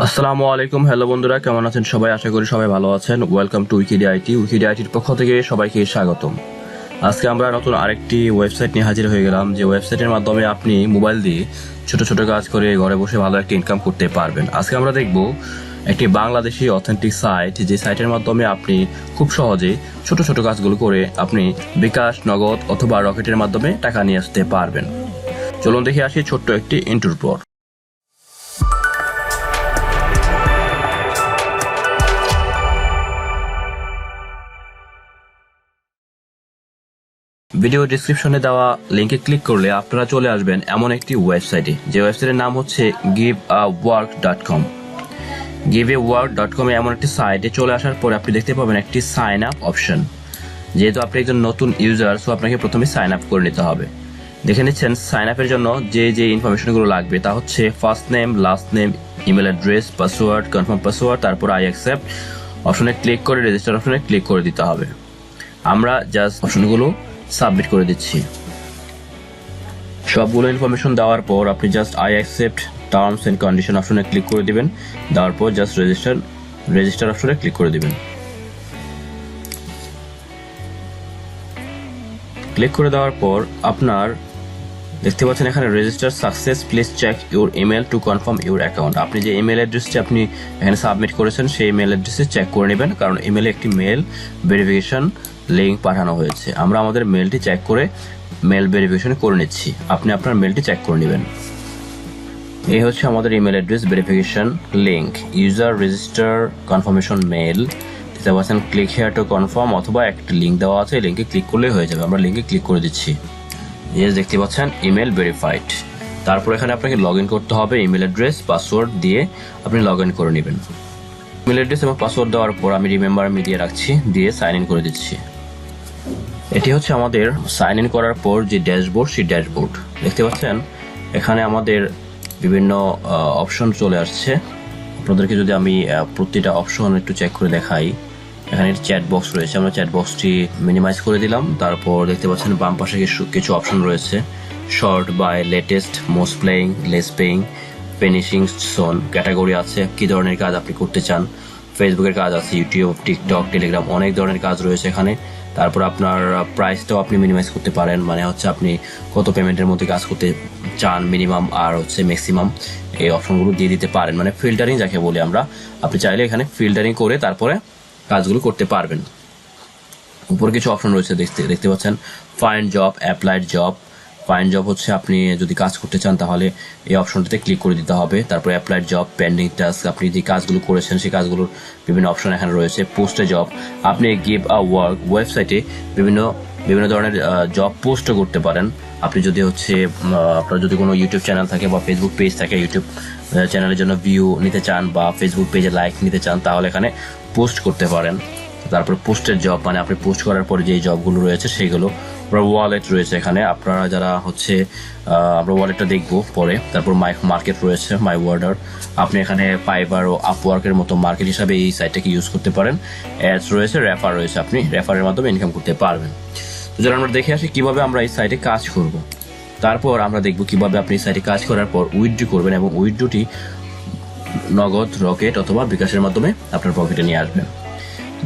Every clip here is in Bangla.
আসসালামু আলাইকুম, হ্যালো বন্ধুরা, কেমন আছেন সবাই? আশা করি সবাই ভালো আছেন। ওয়েলকাম টু উইকিডিয়া আইটির পক্ষ থেকে সবাইকে স্বাগতম। আজকে আমরা নতুন আরেকটি ওয়েবসাইট নিয়ে হাজির হয়ে গেলাম, যে ওয়েবসাইটের মাধ্যমে আপনি মোবাইল দিয়ে ছোট ছোট কাজ করে ঘরে বসে ভালো একটা ইনকাম করতে পারবেন। আজকে আমরা দেখব একটি বাংলাদেশি অথেন্টিক সাইট, যে সাইটের মাধ্যমে আপনি খুব সহজে ছোট ছোট কাজগুলো করে আপনি বিকাশ, নগদ অথবা রকেটের মাধ্যমে টাকা নিয়ে আসতে পারবেন। চলুন দেখে আসি ছোট্ট একটি ইন্ট্রোর পর। ভিডিও ডিসক্রিপশনে দেওয়া লিঙ্কে ক্লিক করলে আপনারা চলে আসবেন এমন একটি ওয়েবসাইটে, যে ওয়েবসাইটের নাম হচ্ছে Giveawork.com। Giveawork.com এমন একটি সাইটে চলে আসার পরে আপনি দেখতে পাবেন একটি সাইন আপ অপশন। যেহেতু আপনি একজন নতুন ইউজার, সো আপনাকে প্রথমে সাইন আপ করে নিতে হবে। দেখে নিচ্ছেন সাইন আপের জন্য যে ইনফরমেশনগুলো লাগবে তা হচ্ছে first name, last name, email address, password, confirm password, তারপর আই অ্যাকসেপ্ট অপশনে ক্লিক করে রেজিস্টার অপশনে ক্লিক করে দিতে হবে। আমরা জাস্ট অপশনগুলো সাবমিট করে দিচ্ছি। সবগুলো ইনফরমেশন দেওয়ার পর আপনি just I accept terms and condition অপশনে ক্লিক করে দিবেন। দেওয়ার পর জাস্ট রেজিস্টার অপশনে ক্লিক করে দিবেন। ক্লিক করে দেওয়ার পর আপনার দেখতে পাচ্ছেন এখানে register success, please check your email to confirm your account. আপনি যে ইমেল অ্যাড্রেসটি আপনি এখানে সাবমিট করেছেন সেই ইমেল অ্যাড্রেসে চেক করে নেবেন, কারণ ইমেলে একটি মেল ভেরিফিকেশন লিঙ্ক পাঠানো হয়েছে। আমরা আমাদের মেলটি চেক করে মেল ভেরিফিকেশন করে নিচ্ছি। আপনি আপনার মেলটি চেক করে নেবেন। এই হচ্ছে আমাদের email address verification link, user register confirmation mail. দেখতে পাচ্ছেন ক্লিক হেয়ার টু কনফার্ম, অথবা একটা লিঙ্ক দেওয়া আছে, লিঙ্কে ক্লিক করলেই হয়ে যাবে। আমরা লিঙ্কে ক্লিক করে দিচ্ছি। ইয়েস, দেখতে পাচ্ছেন ইমেল ভেরিফাইড। তারপর এখানে আপনাকে লগ ইন করতে হবে। ইমেল অ্যাড্রেস, পাসওয়ার্ড দিয়ে আপনি লগ ইন করে নেবেন। ইমেল অ্যাড্রেস এবং পাসওয়ার্ড দেওয়ার পর আমি রিমেম্বার মি দিয়ে রাখছি, দিয়ে সাইন ইন করে দিচ্ছি। এটি হচ্ছে আমাদের সাইন ইন করার পর যে ড্যাশবোর্ড, সেই ড্যাশবোর্ড দেখতে পাচ্ছেন। এখানে আমাদের বিভিন্ন অপশন চলে আসছে। আপনাদেরকে যদি আমি প্রতিটা অপশন একটু চেক করে দেখাই, এখানে চ্যাট বক্স রয়েছে, আমরা চ্যাট বক্সটি মিনিমাইজ করে দিলাম। তারপর দেখতে পাচ্ছেন বাম পাশে কিছু অপশন রয়েছে, শর্ট, বাই, লেটেস্ট, মোস্ট প্লেইং, less paying, finishing, soon, category আছে, কি ধরনের কাজ আপনি করতে চান, ফেসবুকের কাজ আছে, ইউটিউব, টিকটক, টেলিগ্রাম, অনেক ধরনের কাজ রয়েছে এখানে। তারপর আপনার প্রাইসটাও আপনি মিনিমাইজ করতে পারেন, মানে হচ্ছে আপনি কত পেমেন্টের মধ্যে কাজ করতে চান, মিনিমাম আর হচ্ছে ম্যাক্সিমাম, এই অপশনগুলো দিয়ে দিতে পারেন, মানে ফিল্টারিং যাকে বলি আমরা। আপনি চাইলে এখানে ফিল্টারিং করে তারপরে কাজগুলো করতে পারবেন। উপরে কিছু অপশন রয়েছে দেখতে পাচ্ছেন, find job, applied job. Find job হচ্ছে আপনি যদি কাজ করতে চান তাহলে এই অপশনটাতে ক্লিক করে দিতে হবে। তারপর অ্যাপ্লাইড জব, পেন্ডিং টাস্ক, আপনি যে কাজগুলো করেছেন সেই কাজগুলোর বিভিন্ন অপশন এখানে রয়েছে। পোস্টে জব, আপনি গিভওয়ার্ক ওয়েবসাইটে বিভিন্ন ধরনের জব পোস্টও করতে পারেন। আপনি যদি হচ্ছে আপনার যদি কোনো ইউটিউব চ্যানেল থাকে বা ফেসবুক পেজ থাকে, ইউটিউব চ্যানেলের জন্য ভিউ নিতে চান বা ফেসবুক পেজে লাইক নিতে চান, তাহলে এখানে পোস্ট করতে পারেন। তারপর পোস্টের জব, মানে আপনি পোস্ট করার পরে যে জবগুলো রয়েছে সেইগুলো। ওয়ালেট রয়েছে এখানে, আপনারা যারা হচ্ছে আমরা ওয়ালেটটা দেখবো পরে। তারপর মার্কেট রয়েছে, মাই ওয়ার্ডার। আপনি এখানে পাইবার ও আপওয়ার্কের মতো মার্কেট হিসাবে এই সাইটটাকে ইউজ করতে পারেন। অ্যাডস রয়েছে, রেফার রয়েছে, আপনি রেফারের মাধ্যমে ইনকাম করতে পারবেন। তো যারা আমরা দেখে আসি কিভাবে আমরা এই সাইটে কাজ করব। তারপর আমরা দেখব কিভাবে আপনি এই সাইটে কাজ করার পর উইথড্র করবেন, এবং উইথড্রটি নগদ, রকেট অথবা বিকাশের মাধ্যমে আপনার পকেটে নিয়ে আসবেন।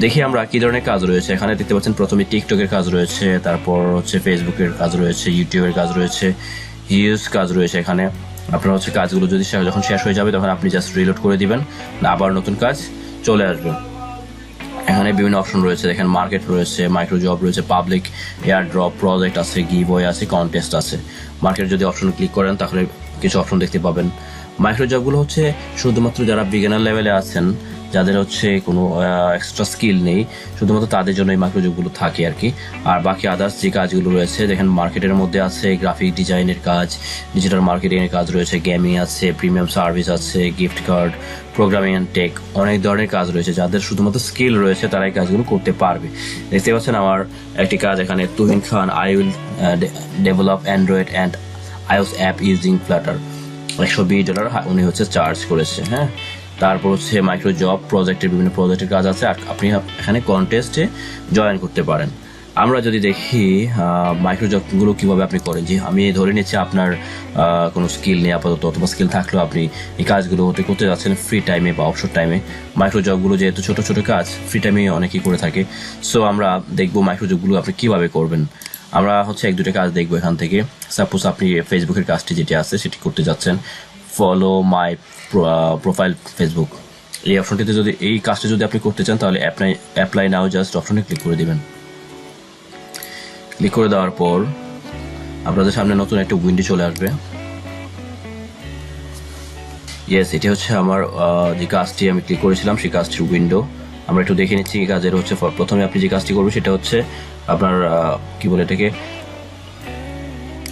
দেখি আমরা কি ধরনের কাজ রয়েছে এখানে। দেখতে পাচ্ছেন প্রথমে টিকটকের কাজ রয়েছে, তারপর হচ্ছে ফেসবুকের কাজ রয়েছে, ইউটিউবের কাজ রয়েছে, হিউজ কাজ রয়েছে এখানে। আপনার হচ্ছে কাজগুলো যদি যখন শেষ হয়ে যাবে তখন আপনি জাস্ট রিলোড করে দিবেন, আবার নতুন কাজ চলে আসবে। এখানে বিভিন্ন অপশন রয়েছে, দেখেন মার্কেট রয়েছে, মাইক্রো জব রয়েছে, পাবলিক এয়ার ড্রপ, প্রজেক্ট আছে, গিভওয়ে আছে, কন্টেস্ট আছে। মার্কেট যদি অপশন ক্লিক করেন তাহলে কিছু অপশন দেখতে পাবেন। মাইক্রো জবগুলো হচ্ছে শুধুমাত্র যারা বিগিনার লেভেলে আছেন, যাদের হচ্ছে কোনো এক্সট্রা স্কিল নেই, শুধুমাত্র তাদের জন্য এই মাইক্রো জবগুলো থাকে আর কি। আর বাকি আদার্স যে কাজগুলো রয়েছে, দেখেন মার্কেটের মধ্যে আছে গ্রাফিক ডিজাইনের কাজ, ডিজিটাল মার্কেটিংয়ের কাজ রয়েছে, গেমিং আছে, প্রিমিয়াম সার্ভিস আছে, gift card, programming and tech, অনেক ধরনের কাজ রয়েছে। যাদের শুধুমাত্র স্কিল রয়েছে তারা এই কাজগুলো করতে পারবে। দেখতে পাচ্ছেন আমার একটি কাজ এখানে, Tuhin Khan, I will develop Android and iOS app using Flutter, $120 উনি হচ্ছে চার্জ করেছে। হ্যাঁ, তারপর হচ্ছে মাইক্রো জব, প্রজেক্টের বিভিন্ন প্রজেক্টের কাজ আছে। আর আপনি এখানে কন্টেস্টে জয়েন করতে পারেন। আমরা যদি দেখি মাইক্রো জবগুলো কিভাবে আপনি করেন, যে আমি ধরে নিচ্ছি আপনার কোনো স্কিল নেই আপাতত, অথবা স্কিল থাকলেও আপনি এই কাজগুলো করতে যাচ্ছেন ফ্রি টাইমে বা অবসর টাইমে। মাইক্রো জবগুলো যেহেতু ছোট ছোট কাজ, ফ্রি টাইমে অনেকেই করে থাকে। সো আমরা দেখবো মাইক্রো জবগুলো আপনি কিভাবে করবেন। আমরা হচ্ছে 1-2টা কাজ দেখবো এখান থেকে। সাপোজ আপনি ফেসবুকের কাজটি যেটি আছে সেটি করতে যাচ্ছেন, ফলো মাই প্রোফাইল ফেসবুক, এই অপশনটিতে যদি এই কাজটি যদি আপনি করতে চান তাহলে অ্যাপ্লাই নাও জাস্ট অপশনে ক্লিক করে দিবেন। ক্লিক করে দেওয়ার পর আপনাদের সামনে নতুন একটা উইন্ডো চলে আসবে। ইয়েস, এটি হচ্ছে আমার যে কাজটি আমি ক্লিক করেছিলাম সেই কাজটির উইন্ডো। আমরা একটু দেখে নিচ্ছি এই কাজের হচ্ছে প্রথমে আপনি যে কাজটি করবেন সেটা হচ্ছে আপনার কি বলে এটাকে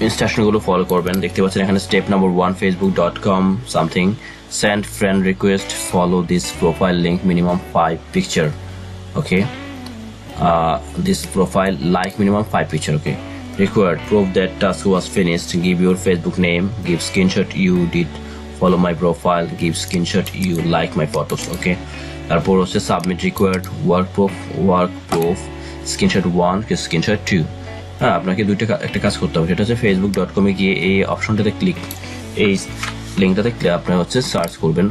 ইনস্ট্রাকশনগুলো ফলো করবেন। দেখতে পাচ্ছেন এখানে step number 1 facebook.com something, send friend request, follow this profile link, minimum 5 picture, okay, this profile like minimum 5 picture, okay. Required proof that task was finished, give your Facebook name, give screenshot you did follow my profile, give screenshot you like my photos, okay. তারপর হচ্ছে submit required work proof screenshot 1 screenshot 2। হ্যাঁ, আপনাকে একটা কাজ করতে হবে, সেটা হচ্ছে facebook.com এ গিয়ে এই অপশনটাতে এই লিঙ্কটাতে আপনি হচ্ছে সার্চ করবেন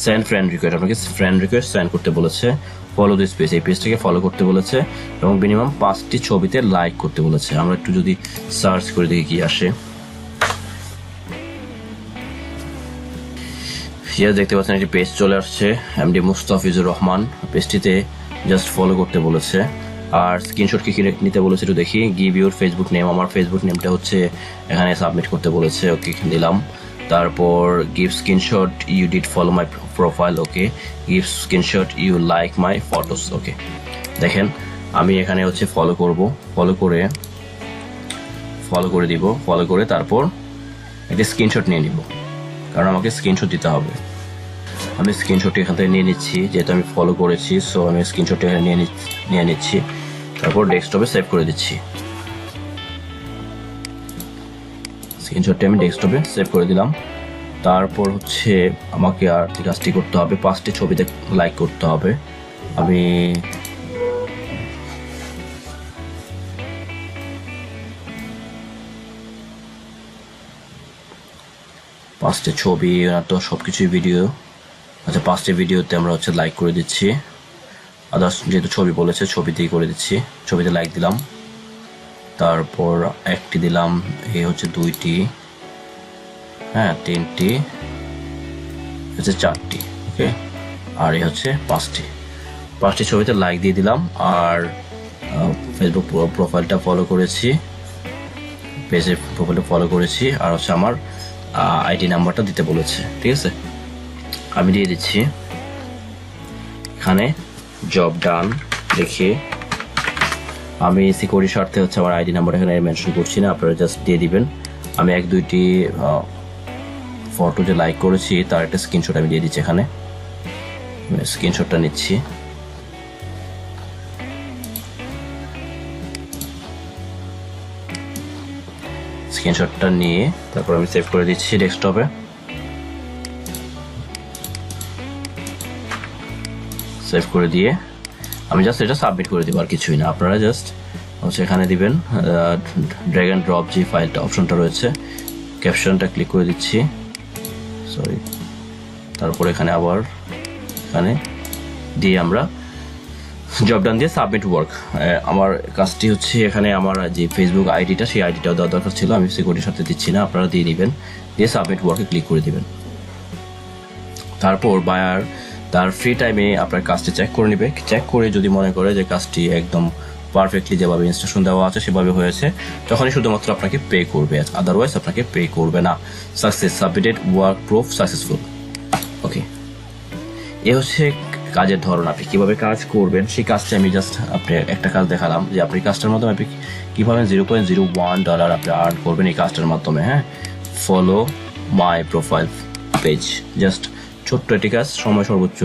সেন্ড ফ্রেন্ড রিকোয়েস্ট, আপনাকে ফ্রেন্ড রিকোয়েস্ট সেন্ড করতে বলেছে, ফলো দিস পেজ, এই পেজটাকে ফলো করতে বলেছে, এবং মিনিমাম 5টি ছবিতে লাইক করতে বলেছে। আমরা একটু যদি সার্চ করে দেখি কি আসে। দেখতে পাচ্ছেন একটি পেজ চলে আসছে, এমডি মুস্তাফিজুর রহমান, পেজটিতে জাস্ট ফলো করতে বলেছে। আর স্ক্রিনশট কি নিতে বলেছে একটু দেখি, গিভ ইউর ফেসবুক নেম, আমার ফেসবুক নেমটা হচ্ছে এখানে সাবমিট করতে বলেছে, ওকে দিলাম। তারপর give screenshot you did follow my profile, okay, give screenshot you like my photos, okay. দেখেন আমি এখানে হচ্ছে ফলো করে দিব, ফলো করে তারপর একটা স্ক্রিনশট নিয়ে নিব, কারণ আমাকে স্ক্রিনশট দিতে হবে। আমি স্ক্রিনশটটি এখান থেকে নিয়ে নিচ্ছি, যেহেতু আমি ফলো করেছি, সো আমি স্ক্রিনশটটি এখানে নিয়ে নিচ্ছি, তারপর ডেস্কটপে সেভ করে দিচ্ছি। স্ক্রিনশটটি আমি ডেস্কটপে সেভ করে দিলাম। তারপর হচ্ছে আমাকে আর কাজটি করতে হবে, 5টি ছবিতে লাইক করতে হবে। আমি পাঁচটি ছবি তো সবকিছুই ভিডিও, আচ্ছা 5টি ভিডিওতে আমরা হচ্ছে লাইক করে দিচ্ছি। আদার্স যেহেতু ছবি বলেছে ছবিতেই করে দিচ্ছি, ছবিতে লাইক দিলাম। তারপর একটি দিলাম, এই হচ্ছে 2টি, হ্যাঁ 3টি, হচ্ছে 4টি, ওকে, আর এই হচ্ছে 5টি ছবিতে লাইক দিয়ে দিলাম। আর ফেসবুক প্রোফাইলটা ফলো করেছি, পেজের প্রোফাইলটা ফলো করেছি, আর হচ্ছে আমার আইডি নাম্বারটা দিতে বলেছে, ঠিক আছে, আমি দিয়ে দিচ্ছি। এখানে জব ডান লিখে আমি সিকিউরিটির স্বার্থে হচ্ছে আমার আইডি নাম্বার এখানে মেনশন করছি না, আপনারা জাস্ট দিয়ে দিবেন। আমি 1-2টি ফটো যে লাইক করেছি তার একটা স্ক্রিনশট আমি দিয়ে দিচ্ছি, এখানে স্ক্রিনশটটা নিচ্ছি। স্ক্রিনশটটা নিয়ে তারপর আমি সেভ করে দিচ্ছি ডেস্কটপে। সেভ করে দিয়ে আমি জাস্ট এটা সাবমিট করে দিব, আর কিছুই না। আপনারা জাস্ট হচ্ছে এখানে দিবেন ড্র্যাগ অ্যান্ড ড্রপ যে ফাইলটা অপশনটা রয়েছে, ক্যাপশনটা ক্লিক করে দিচ্ছি, সরি, তারপর এখানে আবার এখানে দিয়ে আমরা জব ডান দিয়ে সাবমিট ওয়ার্ক। আমার কাজটি হচ্ছে এখানে আমার যে ফেসবুক আইডিটা সেই আইডিটাও দেওয়া দরকার ছিল, আমি সিকিউরিটির সাথে দিচ্ছি না, আপনারা দিয়ে নেবেন, দিয়ে সাবমিট ওয়ার্কে ক্লিক করে দিবেন। তারপর বায়ার তার ফ্রি টাইমে আপনার কাজটি চেক করে নেবে, চেক করে যদি মনে করে যে কাজটি একদম পারফেক্টলি যেভাবে ইনস্ট্রাকশন দেওয়া আছে সেভাবে হয়েছে, তখনই শুধুমাত্র আপনাকে পে করবে, আদারওয়াইজ আপনাকে পে করবে না। Success submitted work proof successful, okay. এ হচ্ছে কাজের ধরন, আপনি কিভাবে কাজ করবেন সেই কাজটা আমি জাস্ট আপনি একটা কাজ দেখালাম, যে আপনি কাজটার মাধ্যমে আপনি কীভাবে $0.01 আপনি আর্ন করবেন এই কাজটার মাধ্যমে। হ্যাঁ, follow my profile page, just ছোট্ট একটি কাজ, সময় সর্বোচ্চ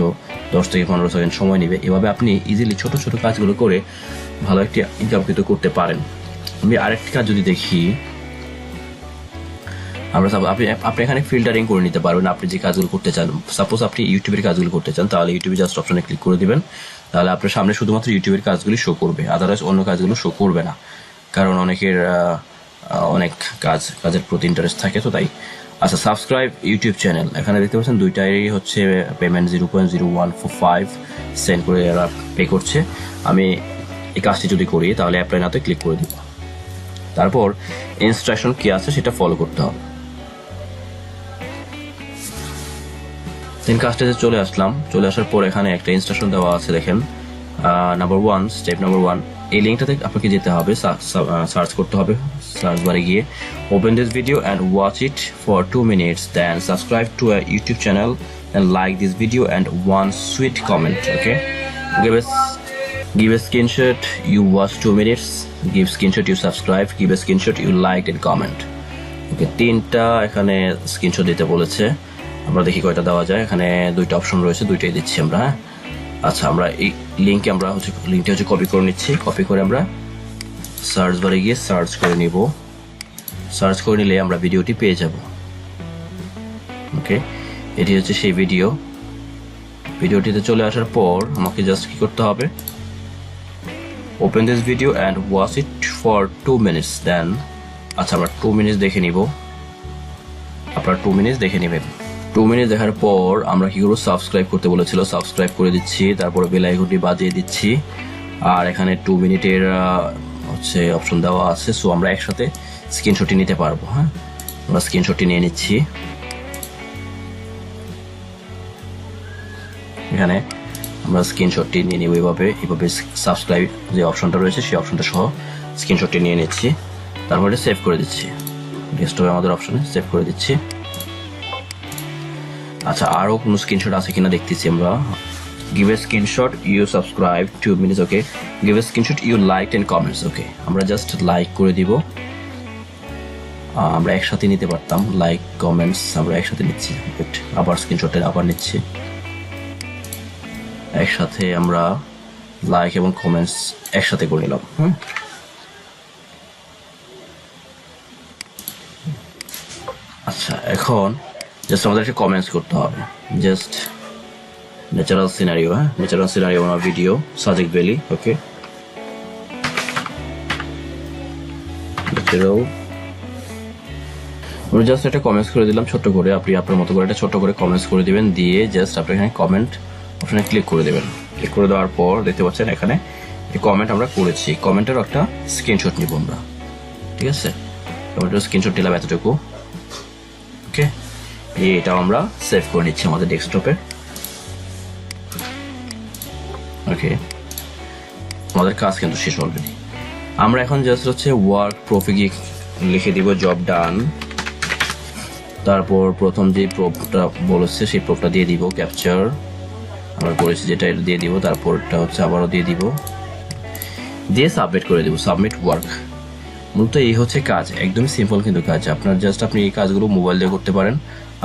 10 থেকে 15 সেকেন্ড সময় নেবে। এভাবে আপনি ইজিলি ছোট ছোট কাজগুলো করে ভালো একটি ইনকাম কিন্তু করতে পারেন। আমি আরেকটি কাজ যদি দেখি, আপনি এখানে ফিল্টারিং করে নিতে পারবেন আপনি যে কাজগুলো করতে চান। সাপোজ আপনি ইউটিউবের কাজগুলো করতে চান, তাহলে ইউটিউবে জাস্ট অপশনে ক্লিক করে দিবেন, তাহলে আপনার সামনে শুধুমাত্র ইউটিউবের কাজগুলি শো করবে, আদারওয়াইজ অন্য কাজগুলো শো করবে না, কারণ অনেকের অনেক কাজের প্রতি ইন্টারেস্ট থাকে, তো তাই। আচ্ছা, সাবস্ক্রাইব ইউটিউব চ্যানেল, এখানে দেখতে পাচ্ছেন দুইটাই হচ্ছে পেমেন্ট 0.0145 সেন্ড করে এরা পে করছে। আমি এই কাজটি যদি করি তাহলে অ্যাপ্লাই নাতে ক্লিক করে দিব, তারপর ইনস্ট্রাকশন কি আছে সেটা ফলো করতে হবে। কাজটাতে চলে আসলাম, চলে আসার পর এখানে একটা ইনস্ট্রাকশন দেওয়া আছে, দেখেন স্টেপ নাম্বার 1, এই লিঙ্কটাতে আপনাকে যেতে হবে, সার্চ করতে হবে, সার্চ বারে গিয়ে open this video and watch it for 2 minutes, then subscribe to a YouTube channel and like this video and one sweet comment. Okay, give a screenshot you watch 2 minutes, give screenshot you subscribe, give a screenshot you liked and comment. Okay, 3টা এখানে স্ক্রিনশট দিতে বলেছে, আমরা দেখি কয়টা দেওয়া যায়। এখানে 2টা অপশন রয়েছে, 2টাই দিচ্ছি আমরা। আচ্ছা, আমরা এই লিঙ্কটা হচ্ছে কপি করে নিচ্ছি, কপি করে আমরা সার্চ বারে গিয়ে সার্চ করে নিব, সার্চ করে নিলে আমরা ভিডিওটি পেয়ে যাব। ওকে, এটি হচ্ছে সেই ভিডিওটিতে চলে আসার পর আমাকে জাস্ট কি করতে হবে, open this video and watch it for 2 minutes, দেন আচ্ছা আমরা 2 minutes দেখে নিব, আপনারা 2 minutes দেখে নেবেন। 2 minutes দেখার পর আমরা কি করবো, সাবস্ক্রাইব করতে বলেছিল, সাবস্ক্রাইব করে দিচ্ছি, তারপরে বেল আইকনটি বাজিয়ে দিচ্ছি, আর এখানে 2 মিনিটের হচ্ছে অপশন দেওয়া আছে, সো আমরা একসাথে স্ক্রিনশটটি নিতে পারবো। হ্যাঁ, আমরা স্ক্রিনশটটি নিয়ে নিচ্ছি, এখানে আমরা স্ক্রিনশটটি নিয়ে নিব, এইভাবে সাবস্ক্রাইব যে অপশনটা রয়েছে সেই অপশনটা সহ স্ক্রিনশটটি নিয়ে নিচ্ছি, তারপরে সেভ করে দিচ্ছি, ডেস্কটপে আমাদের অপশনে সেভ করে দিচ্ছি। আচ্ছা, আরও কোনো স্ক্রিনশট আছে কিনা দেখতেছি আমরা। give a screenshot you subscribe 2 minutes. Okay, give a screenshot you liked and comments. ওকে, আমরা জাস্ট লাইক করে দিব, আমরা একসাথে নিতে পারতাম, লাইক কমেন্টস আমরা একসাথে নিচ্ছি, বাট আবার স্ক্রিনশটটা আবার নিচ্ছি, একসাথে আমরা লাইক এবং কমেন্টস একসাথে করে নিলাম। আচ্ছা, এখন জাস্ট আমাদের একটা কমেন্টস করতে হবে, just natural scenario, natural scenario আমার ভিডিও সাজেক ভ্যালি। ওকে, আমরা জাস্ট একটা কমেন্টস করে দিলাম ছোট্ট করে, আপনি আপনার মতো করে একটা ছোট্ট করে কমেন্টস করে দিবেন, দিয়ে জাস্ট আপনি এখানে কমেন্ট অপশনে ক্লিক করে দেবেন। ক্লিক করে দেওয়ার পর দেখতে পাচ্ছেন এখানে এই কমেন্ট আমরা করেছি, কমেন্টের একটা স্ক্রিনশট নিব আমরা, ঠিক আছে, কমেন্টের স্ক্রিনশট নিলাম এতটুকু। ওকে, এটাও আমরা সেভ করে নিচ্ছি আমাদের ডেস্কটপে। ওকে, আমাদের কাজ কিন্তু শেষ অলরেডি। আমরা এখন জাস্ট হচ্ছে ওয়ার্ক প্রফে গিয়ে লিখে দিব জব ডান, তারপর প্রথম যে প্রপটা বলেছে সেই প্রপটা দিয়ে দিব, ক্যাপচার আমরা করেছি যেটা এটা দিয়ে দিব, তারপরটা হচ্ছে আবারও দিয়ে দিব, দিয়ে সাবমিট করে দিব, সাবমিট ওয়ার্ক। মূলত এই হচ্ছে কাজ, একদমই সিম্পল কিন্তু কাজ। আপনি এই কাজগুলো মোবাইল দিয়ে করতে পারেন,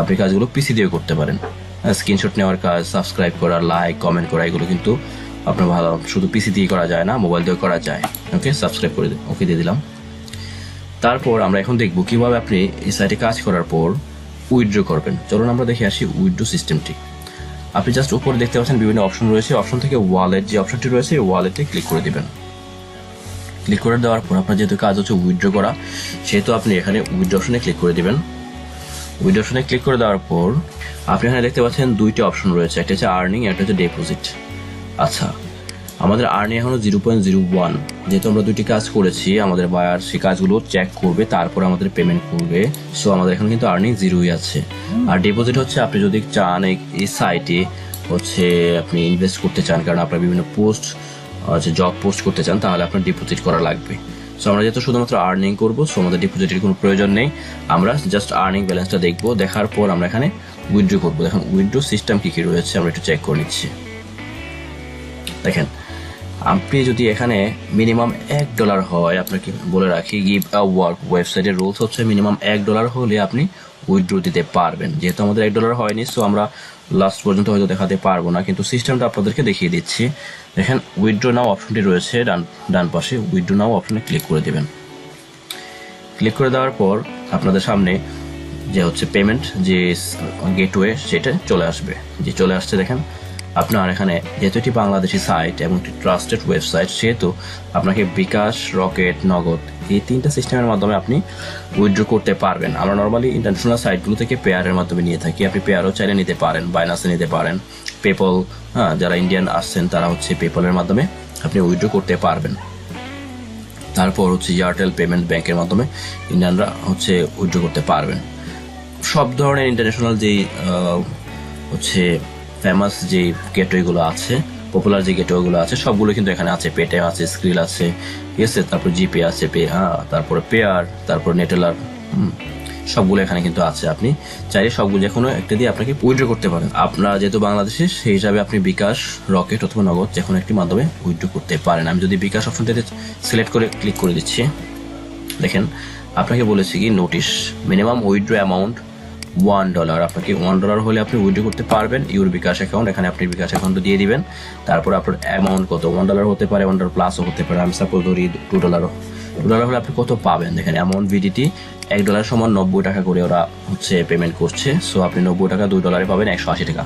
আপনি কাজগুলো পিসি দিয়েও করতে পারেন। স্ক্রিনশট নেওয়ার কাজ, সাবস্ক্রাইব করা, লাইক কমেন্ট করা, এগুলো কিন্তু আপনার ভালো শুধু পিসি দিয়ে করা যায় না, মোবাইল দিয়েও করা যায়। ওকে, সাবস্ক্রাইব করে ওকে দিয়ে দিলাম। তারপর আমরা এখন দেখব কিভাবে আপনি এই সাইটে কাজ করার পর উইথড্র করবেন। চলুন আমরা দেখে আসি উইথড্র সিস্টেমটি। আপনি জাস্ট উপরে দেখতে পাচ্ছেন বিভিন্ন অপশন রয়েছে, অপশন থেকে ওয়ালেট যে অপশনটি রয়েছে ওয়ালেটে ক্লিক করে দিবেন। ক্লিক করে দেওয়ার পর আপনার যেহেতু কাজ হচ্ছে উইথড্র করা, সেহেতু আপনি এখানে উইথড্র অপশনে ক্লিক করে দিবেন। উইথড্র অপশনে ক্লিক করে দেওয়ার পর আপনি এখানে দেখতে পাচ্ছেন 2টা অপশন রয়েছে, একটা হচ্ছে আর্নিং, একটা হচ্ছে ডিপোজিট। আচ্ছা, আমাদের আর্নিং এখনো 0.01, যেহেতু আমরা 2টি কাজ করেছি, আমাদের বায়ার সেই কাজগুলো চেক করবে, তারপর আমাদের পেমেন্ট করবে, সো আমাদের এখন কিন্তু আর্নিং 0ই আছে। আর ডিপোজিট হচ্ছে আপনি যদি চান এই সাইটে হচ্ছে আপনি ইনভেস্ট করতে চান, কারণ আপনার বিভিন্ন পোস্ট হচ্ছে জব পোস্ট করতে চান, তাহলে আপনার ডিপোজিট করা লাগবে। সো আমরা যেহেতু শুধুমাত্র আর্নিং করবো, সো আমাদের ডিপোজিটের কোনো প্রয়োজন নেই, আমরা জাস্ট আর্নিং ব্যালেন্সটা দেখবো, দেখার পর আমরা এখানে উইথড্র করবো। দেখুন উইথড্র সিস্টেম কী কী রয়েছে আমরা একটু চেক করে নিচ্ছি। দেখেন, আপনি যদি এখানে মিনিমাম $1 হয়, আপনাকে বলে রাখি গিভওয়ার্ক ওয়েবসাইটের রুলস হচ্ছে মিনিমাম $1 হলে আপনি উইথড্র দিতে পারবেন। যেহেতু আমাদের $1 হয়নি, সো আমরা লাস্ট পর্যন্ত হয়তো দেখাতে পারবো না, কিন্তু সিস্টেমটা আপনাদেরকে দেখিয়ে দিচ্ছি। দেখেন উইথড্র নাও অপশনটি রয়েছে ডান পাশে, উইথড্র নাও অপশনে ক্লিক করে দেবেন। ক্লিক করে দেওয়ার পর আপনাদের সামনে যে হচ্ছে পেমেন্ট যে গেটওয়ে সেটা চলে আসবে, যে চলে আসছে। দেখেন আপনার এখানে যেহেতু এটি বাংলাদেশি সাইট এবং একটি ট্রাস্টেড ওয়েবসাইট, সেহেতু আপনাকে বিকাশ, রকেট, নগদ এই 3টা সিস্টেমের মাধ্যমে আপনি উইথড্র করতে পারবেন। আমরা নর্মালি ইন্টারন্যাশনাল সাইটগুলো থেকে পেয়ারের মাধ্যমে নিয়ে থাকি। আপনি পেয়ারও চাইলে নিতে পারেন, বাইনান্সে নিতে পারেন, পেপল, যারা ইন্ডিয়ান আসছেন তারা হচ্ছে পেপলের মাধ্যমে আপনি উইথড্র করতে পারবেন। তারপর হচ্ছে এয়ারটেল পেমেন্ট ব্যাংকের মাধ্যমে ইন্ডিয়ানরা হচ্ছে উইথড্র করতে পারবেন। সব ধরনের ইন্টারন্যাশনাল যেই হচ্ছে ফেমাস যে গেটওয়েগুলো আছে, পপুলার যে গেটওয়েগুলো আছে, সবগুলো কিন্তু এখানে আছে। পেটিএম আছে, স্ক্রিল আছে, ঠিক আছে, তারপর জিপে আছে, তারপরে পেয়ার, তারপর নেটেলার, সবগুলো এখানে কিন্তু আছে। আপনি চাইলে সবগুলো যে কোনো একটা দিয়ে আপনাকে উইথড্র করতে পারেন। আপনার যেহেতু বাংলাদেশে, সেই হিসাবে আপনি বিকাশ, রকেট অথবা নগদ যে কোনো একটি মাধ্যমে উইথড্র করতে পারেন। আমি যদি বিকাশ অপশনটাতে সিলেক্ট করে ক্লিক করে দিচ্ছি, দেখেন আপনাকে বলেছি কি নোটিশ মিনিমাম উইথড্র অ্যামাউন্ট $1। আপনাকে $1 হলে আপনি উইথড্র করতে পারবেন ইউর বিকাশ অ্যাকাউন্ট। এখানে আপনি বিকাশ অ্যাকাউন্ট দিয়ে দিবেন। তারপর আপনার অ্যামাউন্ট কত, $1 হতে পারে, $1 প্লাসও হতে পারে। আমি সাপোজ ধরি $2 হলে আপনি কত পাবেন। দেখেন অ্যামাউন্ট ভিডিটি $1 সমান 90 টাকা করে ওরা হচ্ছে পেমেন্ট করছে। সো আপনি 90 টাকা $2 পাবেন, 180 টাকা।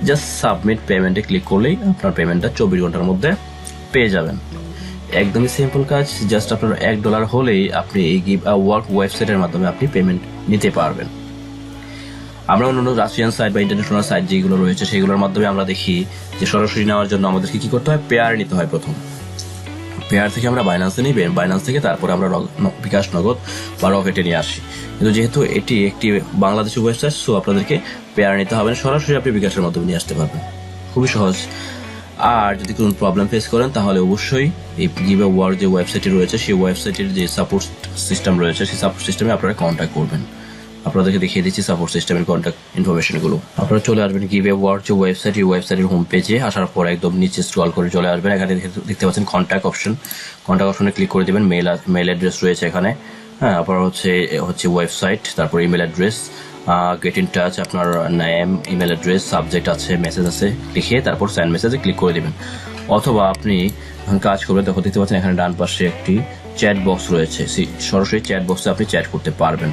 জাস্ট সাবমিট পেমেন্টে ক্লিক করলেই আপনার পেমেন্টটা 24 ঘন্টার মধ্যে পেয়ে যাবেন। একদমই সিম্পল কাজ। জাস্ট আপনার $1 হলেই আপনি এই গিভওয়ার্ক ওয়েবসাইটের মাধ্যমে আপনি পেমেন্ট নিতে পারবেন। আমরা অন্যান্য রাশিয়ান সাইট বা ইন্টারন্যাশনাল সাইট যেগুলো রয়েছে সেগুলোর মাধ্যমে আমরা দেখি যে সরাসরি নেওয়ার জন্য আমাদেরকে কি করতে হয়, পেয়ার নিতে হয়। প্রথম পেয়ার থেকে আমরা বাইন্যান্সে নিই, বাইন্যান্স থেকে তারপরে আমরা বিকাশ, নগদ বা রকেটে নিয়ে আসি। কিন্তু যেহেতু এটি একটি বাংলাদেশি ওয়েবসাইট, সো আপনাদেরকে পেয়ার নিতে হবে না, সরাসরি আপনি বিকাশের মাধ্যমে নিয়ে আসতে পারবেন। খুবই সহজ। আর যদি কোনো প্রবলেম ফেস করেন তাহলে অবশ্যই এই গিভওয়ার্ক যে ওয়েবসাইটটি রয়েছে সেই ওয়েবসাইটের যে সাপোর্ট সিস্টেম রয়েছে সেই সাপোর্ট সিস্টেমে আপনারা কন্ট্যাক্ট করবেন। আপনাদেরকে দেখিয়ে দিচ্ছি সাপোর্ট সিস্টেমের কন্ট্যাক্ট ইনফরমেশনগুলো। আপনারা চলে আসবেন গিভওয়ার্ক যে ওয়েবসাইট, এই ওয়েবসাইটের হোম পেজে আসার পর একদম নিচে স্ক্রল করে চলে আসবেন। এখানে দেখতে পাচ্ছেন কন্ট্যাক্ট অপশন। কন্ট্যাক্ট অপশনে ক্লিক করে দেবেন। মেল অ্যাড্রেস রয়েছে এখানে, আপনার হচ্ছে ওয়েবসাইট, তারপর email address, get in touch, আপনার নেম, ইমেল অ্যাড্রেস, সাবজেক্ট আছে, মেসেজ আছে, লিখে তারপর সেন্ড মেসেজে ক্লিক করে দেবেন। অথবা আপনি কাজ করবেন, তখন দেখতে পাচ্ছেন এখানে ডান পাশে একটি চ্যাট বক্স রয়েছে। সরাসরি চ্যাট বক্সে আপনি চ্যাট করতে পারবেন।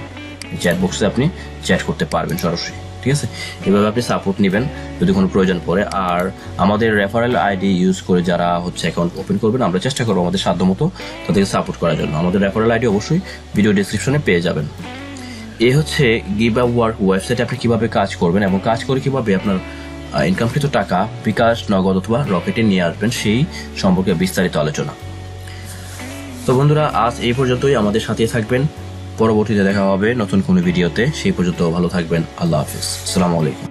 চ্যাট বক্সে আপনি চ্যাট করতে পারবেন সরাসরি, ঠিক আছে। এভাবে আপনি সাপোর্ট নেবেন যদি কোনো প্রয়োজন পড়ে। আর আমাদের রেফারেল আইডি ইউজ করে যারা হচ্ছে অ্যাকাউন্ট ওপেন করবেন, আমরা চেষ্টা করবো আমাদের সাধ্যমতো তাদেরকে সাপোর্ট করার জন্য। আমাদের রেফারেল আইডি অবশ্যই ভিডিও ডিসক্রিপশনে পেয়ে যাবেন। এই হচ্ছে গিভওয়ার্ক ওয়েবসাইটে আপনি কিভাবে কাজ করবেন এবং কাজ করে কিভাবে আপনার ইনকামকৃত টাকা বিকাশ, নগদ অথবা রকেটে নিয়ে আসবেন সেই সম্পর্কে বিস্তারিত আলোচনা। তো বন্ধুরা, আজ এই পর্যন্তই। আমাদের সাথে থাকবেন, পরবর্তীতে দেখা হবে নতুন কোনো ভিডিওতে। সেই পর্যন্ত ভালো থাকবেন। আল্লাহ হাফিজ। আসসালামু আলাইকুম।